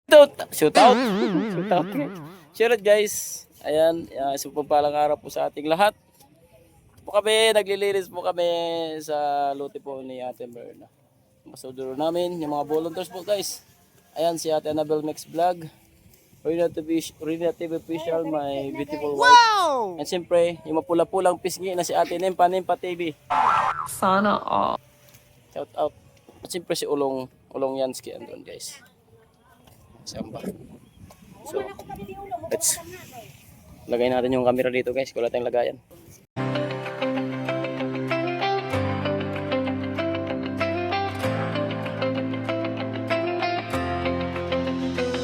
Shoot out. Shoot out. Shout out guys. Ayan, isang pagpalang araw po sa ating lahat. Po kami, naglilinis po kami sa lote po ni Ate Merna. Masuduro namin, yung mga volunteers po guys. Ayan si Ate Annabel Mix Vlog. Rina TV Official, my beautiful wife. Wow! And siyempre, yung mapula-pulang pisngi na si Ate Nempa TV. Sana all. Shout out. At siyempre si Ulong Yansky andun guys. Samba. So, let's lagay natin yung camera dito guys. Wala tayong lagayan.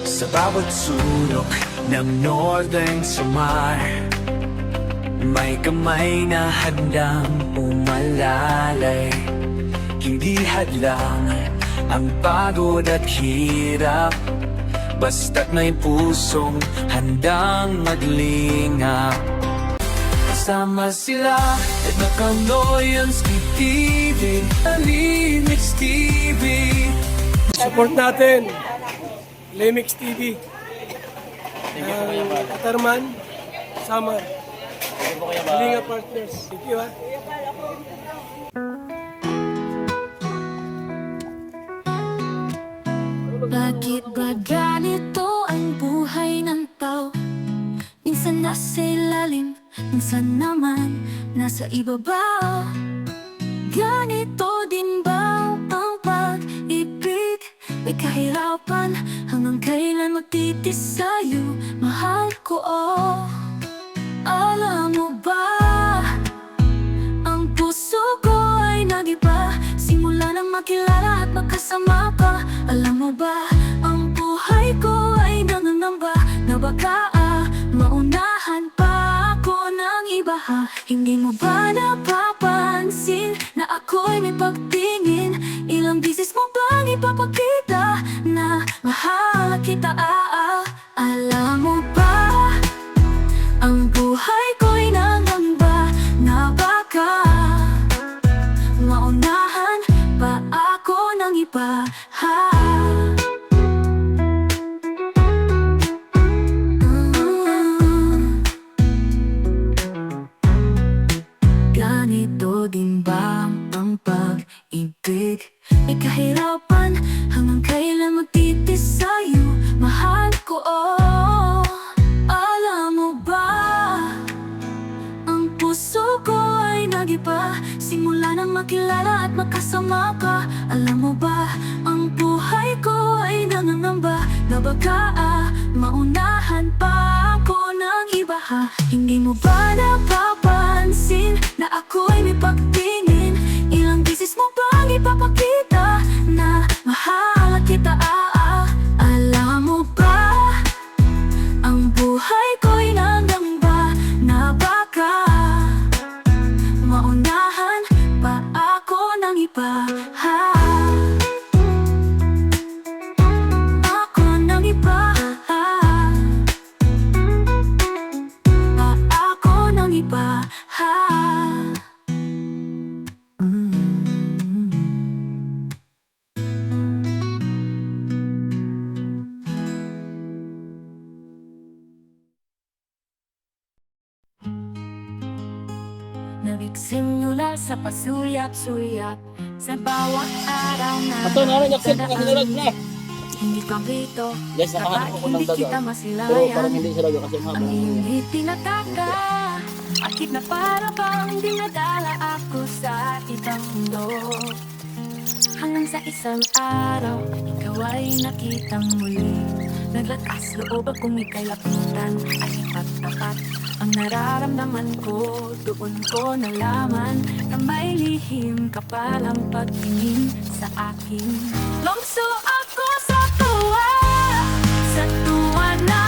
Sa bawat sulok ng Northern Samar, may kamay na handang umalalay. Hindi hadlang ang pagod at hirap, basta't may pusong handang maglingap. Kasama sila at Naka-Loyalsky TV, Limix TV. Support natin Limix TV. Thank you po kayo ba? Katarman, Samar, Thank you po kayo ba? Kalinga Partners. Thank you ha. Bakit ba ganito ang buhay ng tao? Minsan nasa ilalim, minsan naman nasa ibaba. Ganito din ba ang pag-ibig? May kahirapan hanggang kailan magtitis sa'yo, mahal ko oh. Alam mo ba, ang puso ko ay nag-iba simula nang makilala at magkasama ka. Alam mo ba, ang buhay ko ay nangangamba na baka maunahan pa ako ng iba ha. Hindi mo ba napapansin na ako'y may pagtingin? Ilang bisis mo bang ipapakita na mahal kita Alam mo ba, ang buhay ko'y nangangamba na baka maunahan pa ako ng iba Ganito din ba ang pag-ibig? May kahirapan hanggang kailan magtitis sa'yo, mahal ko oh. Alam mo ba, ang puso ko ay nag-iba simula nang makilala at magkasama ka. Alam mo ba, ang buhay ko ay nangangamba na baka maunahan pa ako ng iba ha. Hindi mo ba napapansin na ako'y may pagtingin? Ilang bisis mo bang ipapakita na mahal kita Alam mo ba, ang buhay ko'y nangangamba na baka maunahan pa ako ng iba Ako ng iba Ako ng iba Nagsimula sa pasuyap-suyap sa bawat araw na Ato, naroon yaksin pa kasi nalag na. Hindi kompleto Guys, nakahanap ako ng hindi daga. kita Pero parang masilayan. hindi sila daga kasi Ang mahaba. init tinataka, akit na para bang dinadala ako sa ibang mundo. Hanggang sa isang araw, ikaw ay nakitang muli. Naglakas loob akong ika'y lapitan at ipagtapat. Ang nararamdaman ko, doon ko nalaman na may lihim ka palang pagtingin sa akin. Longso ako sa tuwa na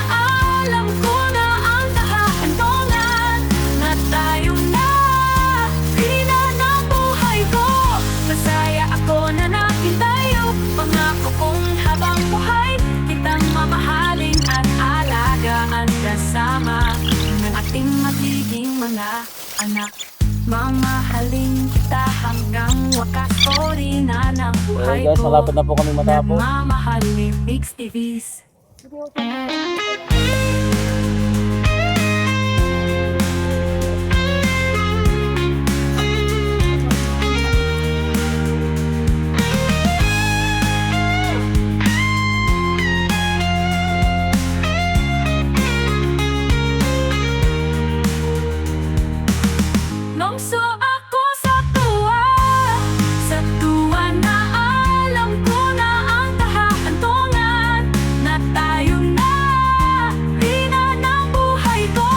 alam ko na ang kahandongan na tayo na pina ng buhay ko. Masaya ako na nakintayo, pangako kong habang buhay kitang mamahalin at alagaan kasama ng ating magiging mga anak. Mamahalin kita hanggang wakas o rin na ng buhay Guys, ko. malapit na po kami matapos. Nagmamahal ni Mix TVs. Nongso ako sa tuwa na alam ko na ang kahahantungan na tayo na rina ng buhay ko.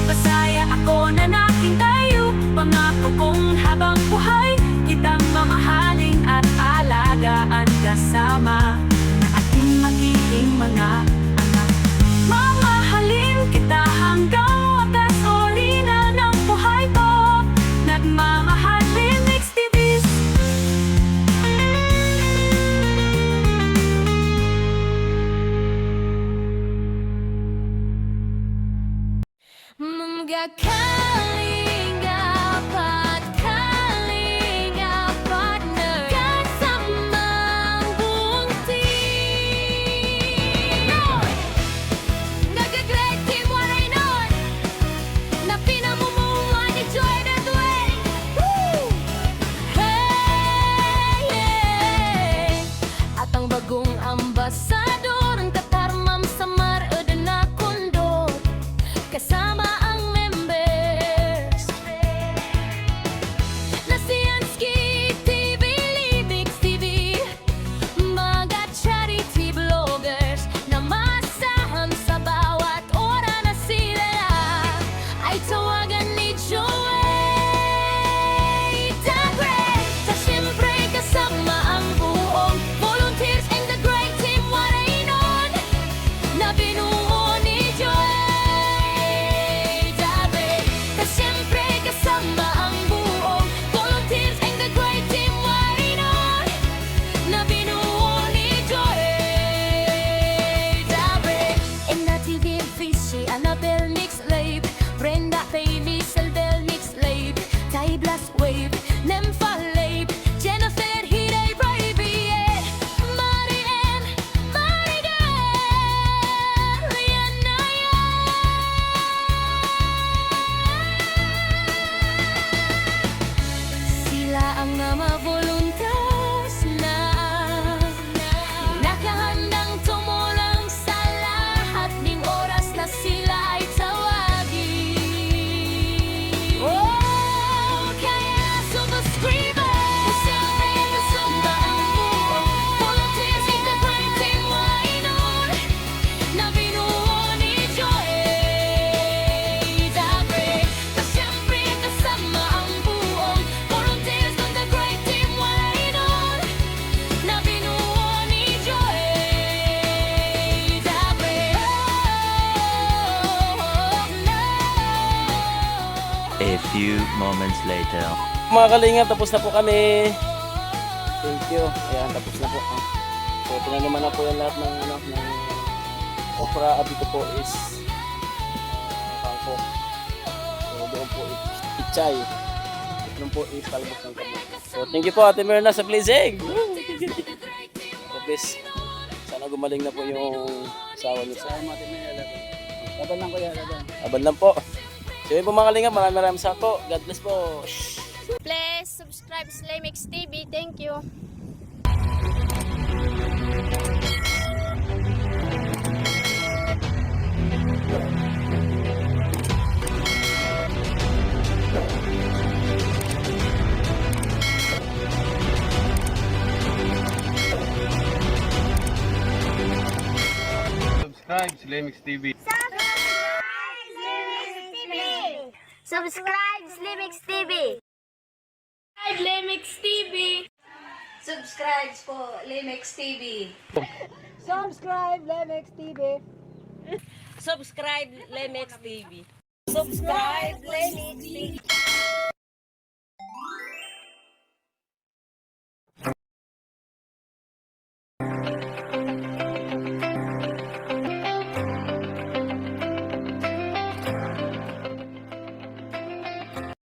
Masaya ako na nakitayo, pangako kong habang buhay kitang mamahalin at alagaan kasama na ating magiging mga anak. Mamahalin kita hanggang wakas o rina ng buhay ko. Nagmamahal Remix TVs. Mga kalingapat, kalinga partner, kasamang buong team. Nag-great team, waray nun, na pinamumuha ni Joy na Dwayne. Hey, hey. At ang bagong ambasador, ang Qatar Ma'am Samar na Condor, kasama ang members na Siansky TV, Remix TV, mga charity vloggers na masahan sa bawat ora na sila ay tawagan ni Joey the Great. Sa siyempre kasama ang buong volunteers and the great team, waray nun na binuo ni Joey the Great. Sa siyempre kasama ang buong volunteers and the great team, waray nun na binuo ni Joey the Great. In the TV, Fishy, Annabelle Mix Lab, Brenda Bailey, Selvelle Mix Lab, Ty Blas Wave, Nympha Lab, Jennifer Hiday Bravey, Marianne, Marigal, yan na yan. Sila ang mga volunteers na nakahandang tumulong sa lahat ng oras na sila ay tawagin. Oh, kaya subscribers, siyempre kasama ang buong volunteers in the great team, waray nun na binuo ni Joey the Great. Siyempre kasama ang buong volunteers in the great team, waray nun na binuo ni Joey the Great. A few moments later. Mga kalingap, tapos na po kami. Thank you. Ayan, tapos na po. So, tinaniman na po yung lahat ng, ng okra. At dito po is kangkong. So, doon po ichay. Doon po is talbos ng kabuk. So, thank you po Ate Myrna sa blessing. So, best. Sana gumaling na po yung asawa niyo. Sa Ate Myrna. Laban lang ko yan. Laban lang po. So, yun po mga kalingap. Maraming sa po. God bless po. Please subscribe sa Remix TV. Thank you. Subscribe sa Lemix TV. Subscribe Slimix TV. Lemix TV. Subscribe po, Lemix TV. Subscribe Lemex TV. Subscribe, Lemix TV. Subscribe, Lemix TV.